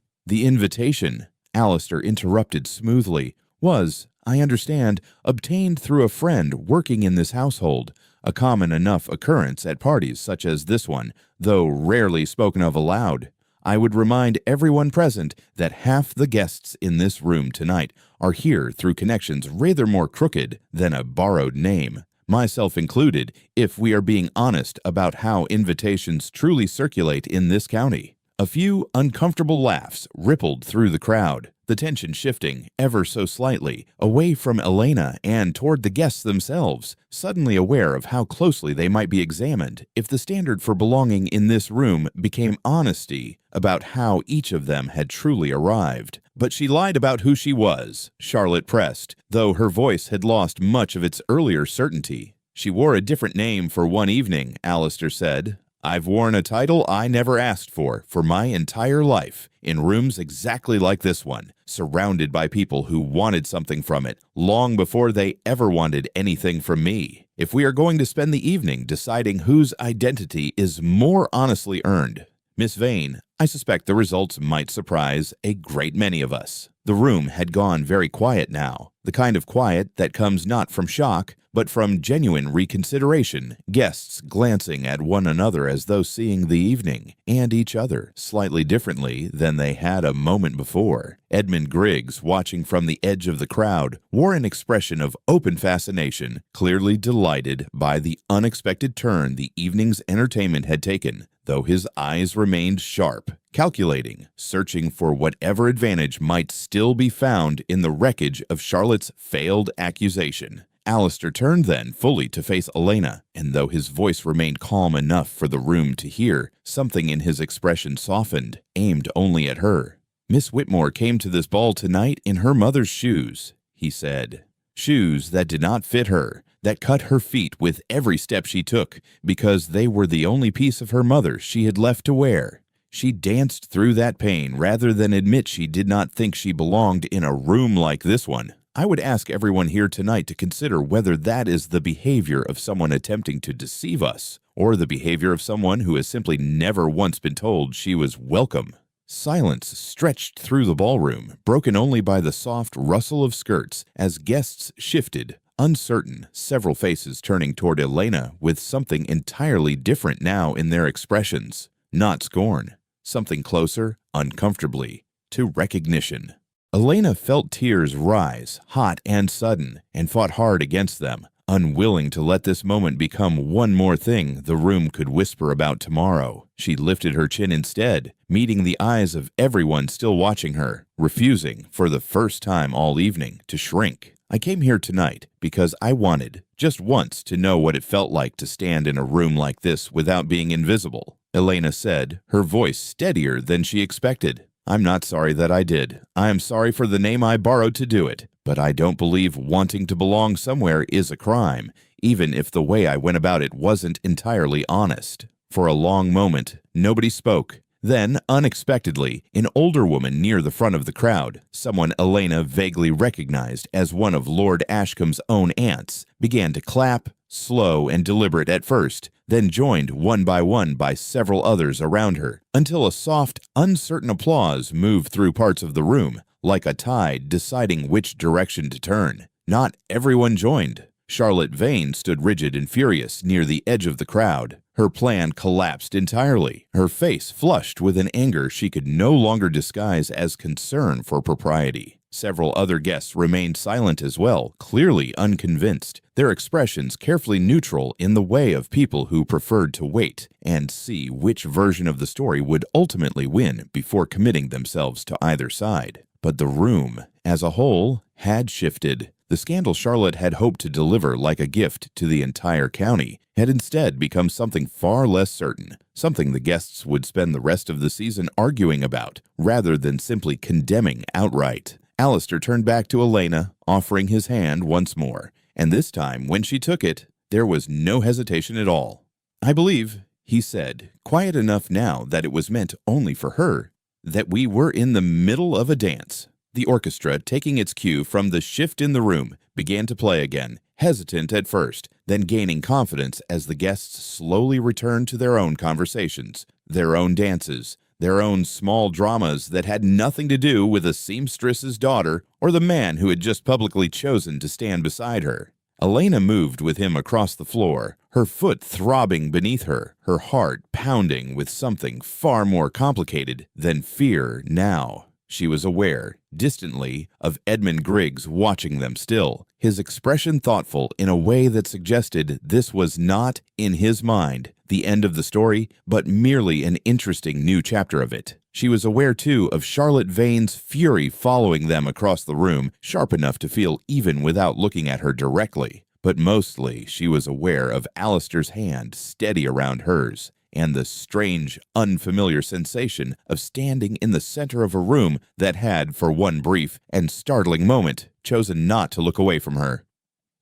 Alistair interrupted smoothly, "was, I understand, obtained through a friend working in this household, a common enough occurrence at parties such as this one, though rarely spoken of aloud. I would remind everyone present that half the guests in this room tonight are here through connections rather more crooked than a borrowed name, myself included, if we are being honest about how invitations truly circulate in this county." A few uncomfortable laughs rippled through the crowd, the tension shifting ever so slightly away from Elena and toward the guests themselves, suddenly aware of how closely they might be examined if the standard for belonging in this room became honesty about how each of them had truly arrived. "But she lied about who she was," Charlotte pressed, though her voice had lost much of its earlier certainty. "She wore a different name for one evening," Alistair said. "I've worn a title I never asked for my entire life, in rooms exactly like this one, surrounded by people who wanted something from it, long before they ever wanted anything from me. If we are going to spend the evening deciding whose identity is more honestly earned, Miss Vane, I suspect the results might surprise a great many of us." The room had gone very quiet now, the kind of quiet that comes not from shock, but from genuine reconsideration, guests glancing at one another as though seeing the evening, and each other, slightly differently than they had a moment before. Edmund Griggs, watching from the edge of the crowd, wore an expression of open fascination, clearly delighted by the unexpected turn the evening's entertainment had taken, though his eyes remained sharp, calculating, searching for whatever advantage might still be found in the wreckage of Charlotte's failed accusation. Alistair turned then fully to face Elena, and though his voice remained calm enough for the room to hear, something in his expression softened, aimed only at her. "Miss Whitmore came to this ball tonight in her mother's shoes," he said. "Shoes that did not fit her, that cut her feet with every step she took, because they were the only piece of her mother she had left to wear. She danced through that pain rather than admit she did not think she belonged in a room like this one. I would ask everyone here tonight to consider whether that is the behavior of someone attempting to deceive us, or the behavior of someone who has simply never once been told she was welcome." Silence stretched through the ballroom, broken only by the soft rustle of skirts as guests shifted, uncertain, several faces turning toward Elena with something entirely different now in their expressions. Not scorn, something closer, uncomfortably, to recognition. Elena felt tears rise, hot and sudden, and fought hard against them, unwilling to let this moment become one more thing the room could whisper about tomorrow. She lifted her chin instead, meeting the eyes of everyone still watching her, refusing, for the first time all evening, to shrink. "I came here tonight because I wanted, just once, to know what it felt like to stand in a room like this without being invisible," Elena said, her voice steadier than she expected. "I'm not sorry that I did. I am sorry for the name I borrowed to do it, but I don't believe wanting to belong somewhere is a crime, even if the way I went about it wasn't entirely honest." For a long moment, nobody spoke. Then, unexpectedly, an older woman near the front of the crowd, someone Elena vaguely recognized as one of Lord Ashcombe's own aunts, began to clap, slow and deliberate at first, then joined one by several others around her, until a soft, uncertain applause moved through parts of the room, like a tide deciding which direction to turn. Not everyone joined. Charlotte Vane stood rigid and furious near the edge of the crowd. Her plan collapsed entirely, her face flushed with an anger she could no longer disguise as concern for propriety. Several other guests remained silent as well, clearly unconvinced, their expressions carefully neutral in the way of people who preferred to wait and see which version of the story would ultimately win before committing themselves to either side. But the room, as a whole, had shifted. The scandal Charlotte had hoped to deliver like a gift to the entire county had instead become something far less certain, something the guests would spend the rest of the season arguing about, rather than simply condemning outright. Alistair turned back to Elena, offering his hand once more, and this time, when she took it, there was no hesitation at all. "I believe," he said, quiet enough now that it was meant only for her, "that we were in the middle of a dance." The orchestra, taking its cue from the shift in the room, began to play again, hesitant at first, then gaining confidence as the guests slowly returned to their own conversations, their own dances, their own small dramas that had nothing to do with a seamstress's daughter or the man who had just publicly chosen to stand beside her. Elena moved with him across the floor, her foot throbbing beneath her, her heart pounding with something far more complicated than fear now. She was aware, distantly, of Edmund Griggs watching them still, his expression thoughtful in a way that suggested this was not, in his mind, the end of the story, but merely an interesting new chapter of it. She was aware, too, of Charlotte Vane's fury following them across the room, sharp enough to feel even without looking at her directly. But mostly, she was aware of Alistair's hand steady around hers, and the strange, unfamiliar sensation of standing in the center of a room that had, for one brief and startling moment, chosen not to look away from her.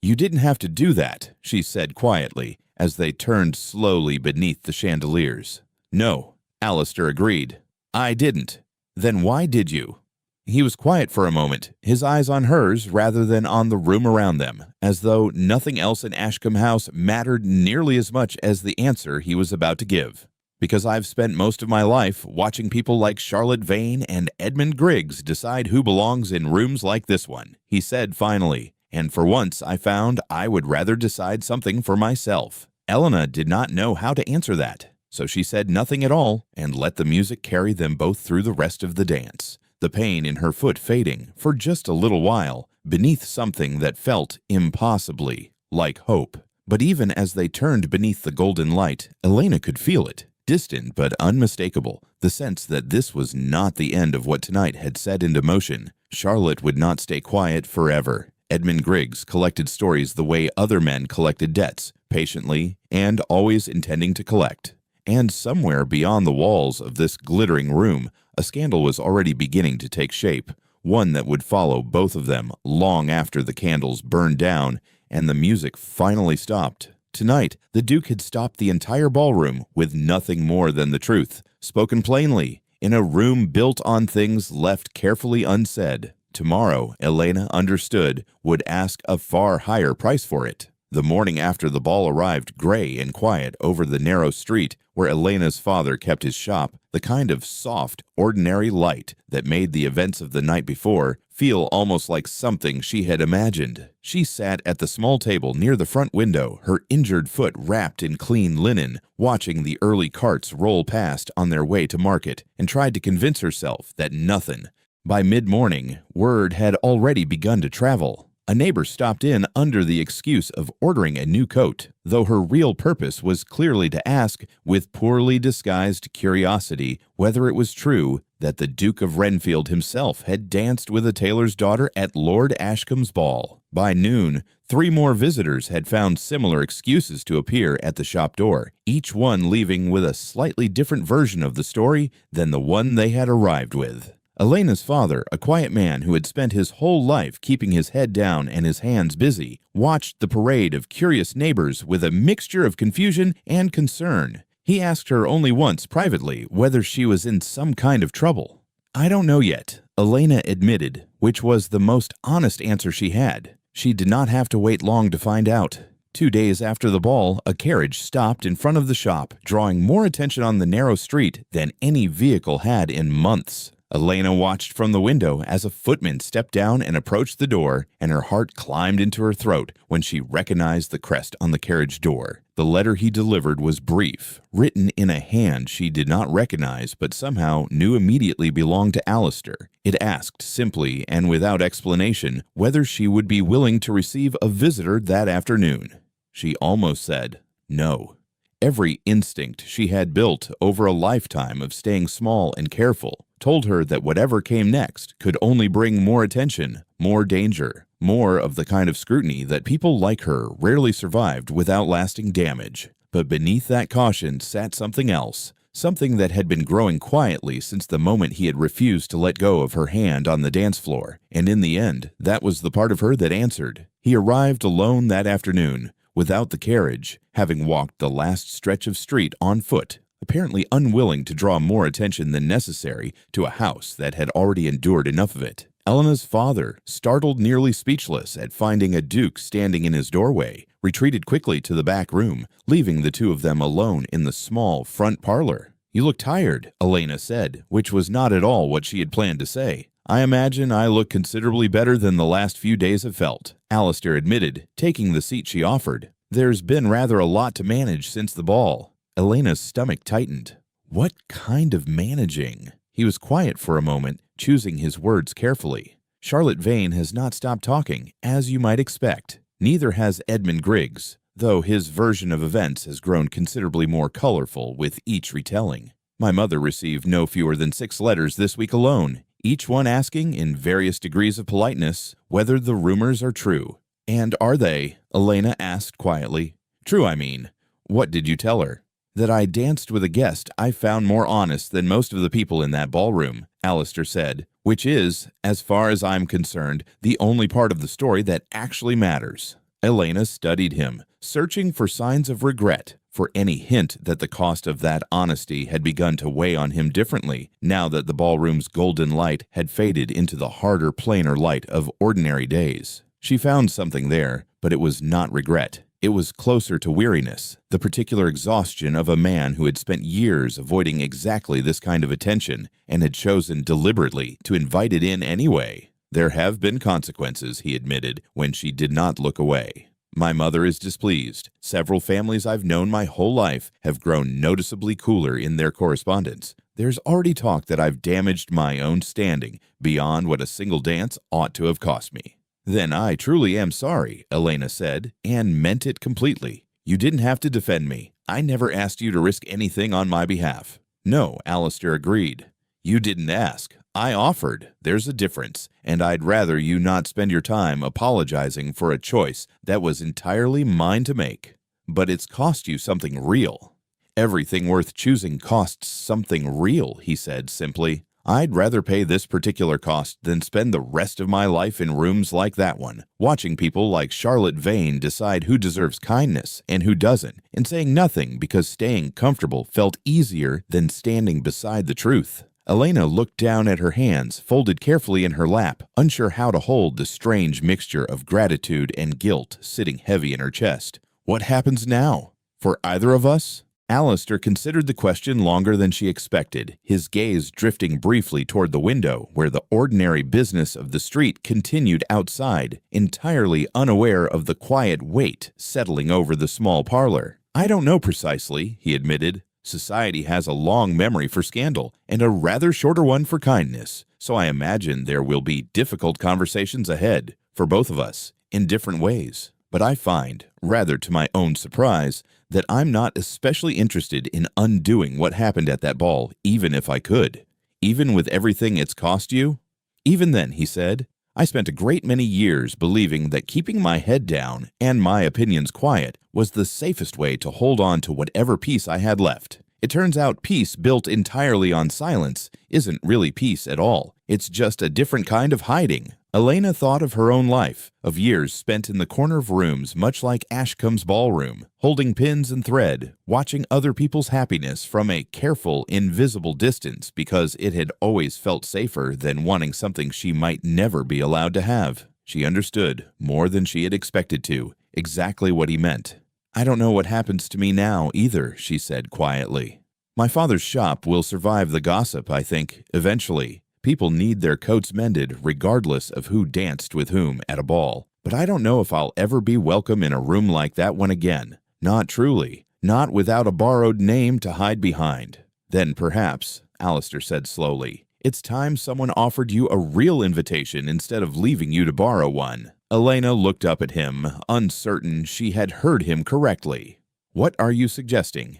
"You didn't have to do that," she said quietly, as they turned slowly beneath the chandeliers. "No," Alistair agreed. "I didn't." "Then why did you?" He was quiet for a moment, his eyes on hers rather than on the room around them, as though nothing else in Ashcombe House mattered nearly as much as the answer he was about to give. "Because I've spent most of my life watching people like Charlotte Vane and Edmund Griggs decide who belongs in rooms like this one," he said finally, "and for once I found I would rather decide something for myself." Elena did not know how to answer that, so she said nothing at all and let the music carry them both through the rest of the dance, the pain in her foot fading, for just a little while, beneath something that felt impossibly like hope. But even as they turned beneath the golden light, Elena could feel it, distant but unmistakable, the sense that this was not the end of what tonight had set into motion. Charlotte would not stay quiet forever. Edmund Griggs collected stories the way other men collected debts, patiently and always intending to collect. And somewhere beyond the walls of this glittering room, a scandal was already beginning to take shape, one that would follow both of them long after the candles burned down and the music finally stopped. Tonight, the Duke had stopped the entire ballroom with nothing more than the truth, spoken plainly, in a room built on things left carefully unsaid. Tomorrow, Elena understood, would ask a far higher price for it. The morning after the ball arrived gray and quiet over the narrow street where Elena's father kept his shop, the kind of soft, ordinary light that made the events of the night before feel almost like something she had imagined. She sat at the small table near the front window, her injured foot wrapped in clean linen, watching the early carts roll past on their way to market, and tried to convince herself that nothing. By mid-morning, word had already begun to travel. A neighbor stopped in under the excuse of ordering a new coat, though her real purpose was clearly to ask, with poorly disguised curiosity, whether it was true that the Duke of Renfield himself had danced with a tailor's daughter at Lord Ashcombe's ball. By noon, 3 more visitors had found similar excuses to appear at the shop door, each one leaving with a slightly different version of the story than the one they had arrived with. Elena's father, a quiet man who had spent his whole life keeping his head down and his hands busy, watched the parade of curious neighbors with a mixture of confusion and concern. He asked her only once privately whether she was in some kind of trouble. "I don't know yet," Elena admitted, which was the most honest answer she had. She did not have to wait long to find out. 2 days after the ball, a carriage stopped in front of the shop, drawing more attention on the narrow street than any vehicle had in months. Elena watched from the window as a footman stepped down and approached the door, and her heart climbed into her throat when she recognized the crest on the carriage door. The letter he delivered was brief, written in a hand she did not recognize but somehow knew immediately belonged to Alistair. It asked simply and without explanation whether she would be willing to receive a visitor that afternoon. She almost said no. Every instinct she had built over a lifetime of staying small and careful told her that whatever came next could only bring more attention, more danger, more of the kind of scrutiny that people like her rarely survived without lasting damage. But beneath that caution sat something else, something that had been growing quietly since the moment he had refused to let go of her hand on the dance floor, and in the end, that was the part of her that answered. He arrived alone that afternoon, without the carriage, having walked the last stretch of street on foot, apparently unwilling to draw more attention than necessary to a house that had already endured enough of it. Elena's father, startled nearly speechless at finding a duke standing in his doorway, retreated quickly to the back room, leaving the two of them alone in the small front parlor. "You look tired," Elena said, which was not at all what she had planned to say. "I imagine I look considerably better than the last few days have felt," Alistair admitted, taking the seat she offered. "There's been rather a lot to manage since the ball." Elena's stomach tightened. What kind of managing? He was quiet for a moment, choosing his words carefully. "Charlotte Vane has not stopped talking, as you might expect. Neither has Edmund Griggs, though his version of events has grown considerably more colorful with each retelling. My mother received no fewer than 6 letters this week alone, each one asking, in various degrees of politeness, whether the rumors are true." "And are they?" Elena asked quietly. "True, I mean. What did you tell her?" "That I danced with a guest I found more honest than most of the people in that ballroom," Alistair said, "which is, as far as I'm concerned, the only part of the story that actually matters." Elena studied him, searching for signs of regret, for any hint that the cost of that honesty had begun to weigh on him differently, now that the ballroom's golden light had faded into the harder, plainer light of ordinary days. She found something there, but it was not regret. It was closer to weariness, the particular exhaustion of a man who had spent years avoiding exactly this kind of attention and had chosen deliberately to invite it in anyway. "There have been consequences," he admitted, when she did not look away. "My mother is displeased. Several families I've known my whole life have grown noticeably cooler in their correspondence. There's already talk that I've damaged my own standing beyond what a single dance ought to have cost me." "Then I truly am sorry," Elena said, and meant it completely. "You didn't have to defend me. I never asked you to risk anything on my behalf." "No," Alistair agreed. "You didn't ask. I offered. There's a difference, and I'd rather you not spend your time apologizing for a choice that was entirely mine to make. But it's cost you something real." "Everything worth choosing costs something real," he said simply. "I'd rather pay this particular cost than spend the rest of my life in rooms like that one, watching people like Charlotte Vane decide who deserves kindness and who doesn't, and saying nothing because staying comfortable felt easier than standing beside the truth." Elena looked down at her hands, folded carefully in her lap, unsure how to hold the strange mixture of gratitude and guilt sitting heavy in her chest. "What happens now? For either of us?" Alistair considered the question longer than she expected, his gaze drifting briefly toward the window where the ordinary business of the street continued outside, entirely unaware of the quiet weight settling over the small parlor. "I don't know precisely," he admitted. "Society has a long memory for scandal and a rather shorter one for kindness, so I imagine there will be difficult conversations ahead, for both of us, in different ways. But I find, rather to my own surprise, that I'm not especially interested in undoing what happened at that ball, even if I could. Even with everything it's cost you?" "Even then," he said, "I spent a great many years believing that keeping my head down and my opinions quiet was the safest way to hold on to whatever peace I had left. It turns out peace built entirely on silence isn't really peace at all. It's just a different kind of hiding. Elena thought of her own life, of years spent in the corner of rooms much like Ashcombe's ballroom, holding pins and thread, watching other people's happiness from a careful, invisible distance because it had always felt safer than wanting something she might never be allowed to have. She understood, more than she had expected to, exactly what he meant. "I don't know what happens to me now, either," she said quietly. "My father's shop will survive the gossip, I think, eventually. People need their coats mended regardless of who danced with whom at a ball. But I don't know if I'll ever be welcome in a room like that one again. Not truly. Not without a borrowed name to hide behind." "Then perhaps," Alistair said slowly, "it's time someone offered you a real invitation instead of leaving you to borrow one." Elena looked up at him, uncertain she had heard him correctly. "What are you suggesting?"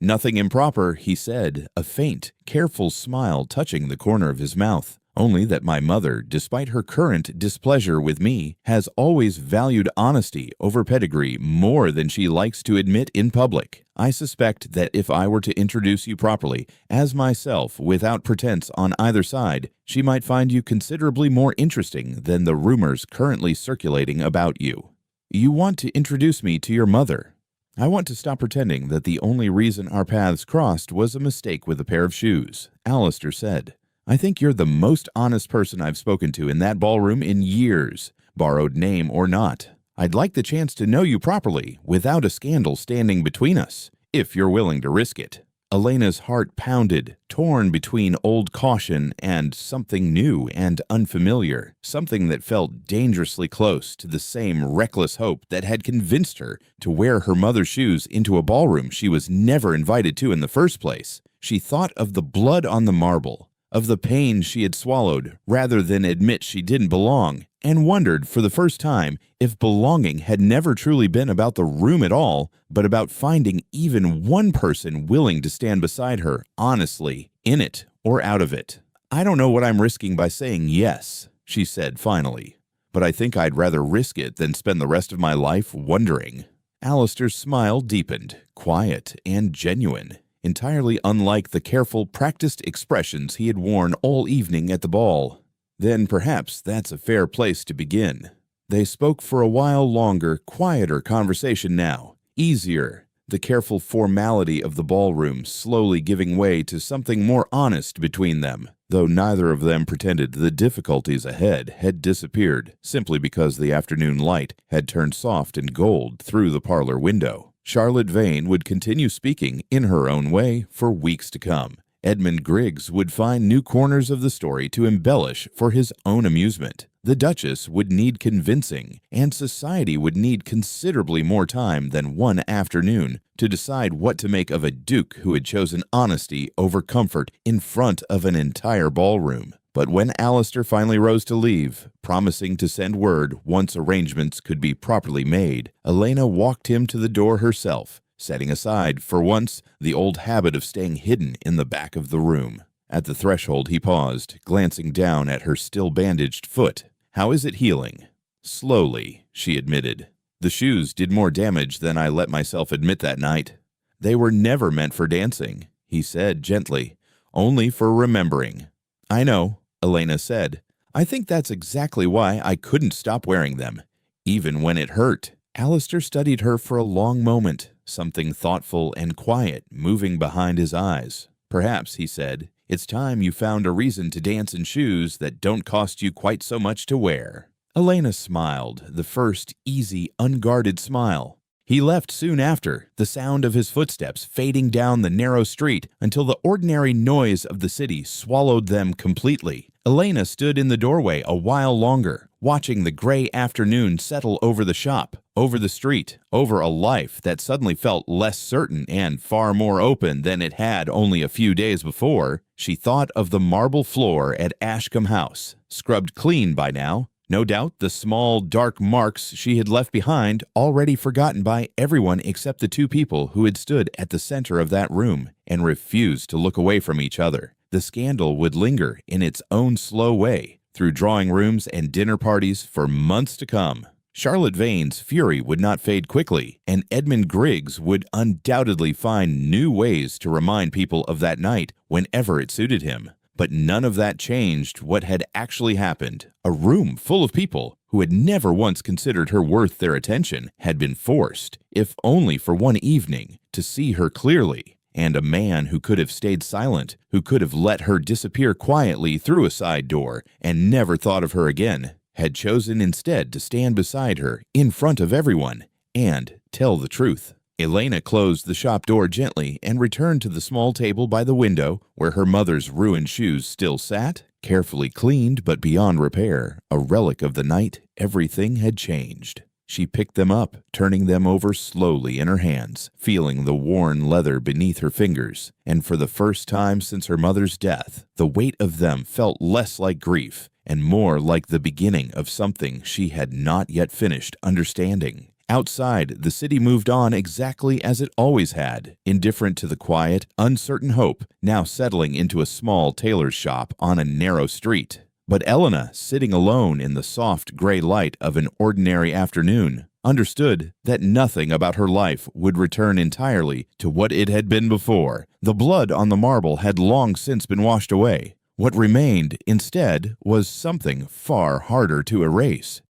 "Nothing improper," he said, a faint, careful smile touching the corner of his mouth. "Only that my mother, despite her current displeasure with me, has always valued honesty over pedigree more than she likes to admit in public. I suspect that if I were to introduce you properly, as myself, without pretense on either side, she might find you considerably more interesting than the rumors currently circulating about you." "You want to introduce me to your mother?" "I want to stop pretending that the only reason our paths crossed was a mistake with a pair of shoes," Alistair said. "I think you're the most honest person I've spoken to in that ballroom in years, borrowed name or not. I'd like the chance to know you properly, without a scandal standing between us, if you're willing to risk it." Elena's heart pounded, torn between old caution and something new and unfamiliar, something that felt dangerously close to the same reckless hope that had convinced her to wear her mother's shoes into a ballroom she was never invited to in the first place. She thought of the blood on the marble, of the pain she had swallowed rather than admit she didn't belong, and wondered for the first time if belonging had never truly been about the room at all, but about finding even one person willing to stand beside her, honestly, in it or out of it. "I don't know what I'm risking by saying yes," she said finally, "but I think I'd rather risk it than spend the rest of my life wondering." Alistair's smile deepened, quiet and genuine, entirely unlike the careful, practiced expressions he had worn all evening at the ball. "Then perhaps that's a fair place to begin." They spoke for a while longer, quieter conversation now, easier, the careful formality of the ballroom slowly giving way to something more honest between them, though neither of them pretended the difficulties ahead had disappeared simply because the afternoon light had turned soft and gold through the parlor window. Charlotte Vane would continue speaking in her own way for weeks to come. Edmund Griggs would find new corners of the story to embellish for his own amusement. The Duchess would need convincing, and society would need considerably more time than one afternoon to decide what to make of a duke who had chosen honesty over comfort in front of an entire ballroom. But when Alistair finally rose to leave, promising to send word once arrangements could be properly made, Elena walked him to the door herself, setting aside, for once, the old habit of staying hidden in the back of the room. At the threshold he paused, glancing down at her still bandaged foot. "How is it healing?" "Slowly," she admitted. "The shoes did more damage than I let myself admit that night." "They were never meant for dancing," he said gently, "only for remembering." "I know," Elena said. "I think that's exactly why I couldn't stop wearing them, even when it hurt." Alistair studied her for a long moment, something thoughtful and quiet moving behind his eyes. "Perhaps," he said, "it's time you found a reason to dance in shoes that don't cost you quite so much to wear." Elena smiled, the first easy, unguarded smile. He left soon after, the sound of his footsteps fading down the narrow street until the ordinary noise of the city swallowed them completely. Elena stood in the doorway a while longer, watching the gray afternoon settle over the shop, over the street, over a life that suddenly felt less certain and far more open than it had only a few days before. She thought of the marble floor at Ashcombe House, scrubbed clean by now. No doubt the small, dark marks she had left behind, already forgotten by everyone except the two people who had stood at the center of that room and refused to look away from each other. The scandal would linger in its own slow way through drawing rooms and dinner parties for months to come. Charlotte Vane's fury would not fade quickly, and Edmund Griggs would undoubtedly find new ways to remind people of that night whenever it suited him. But none of that changed what had actually happened. A room full of people who had never once considered her worth their attention had been forced, if only for one evening, to see her clearly. And a man who could have stayed silent, who could have let her disappear quietly through a side door and never thought of her again, had chosen instead to stand beside her in front of everyone and tell the truth. Elena closed the shop door gently and returned to the small table by the window where her mother's ruined shoes still sat, carefully cleaned but beyond repair, a relic of the night everything had changed. She picked them up, turning them over slowly in her hands, feeling the worn leather beneath her fingers, and for the first time since her mother's death, the weight of them felt less like grief and more like the beginning of something she had not yet finished understanding. Outside, the city moved on exactly as it always had, indifferent to the quiet, uncertain hope now settling into a small tailor's shop on a narrow street. But Elena, sitting alone in the soft gray light of an ordinary afternoon, understood that nothing about her life would return entirely to what it had been before. The blood on the marble had long since been washed away. What remained, instead, was something far harder to erase.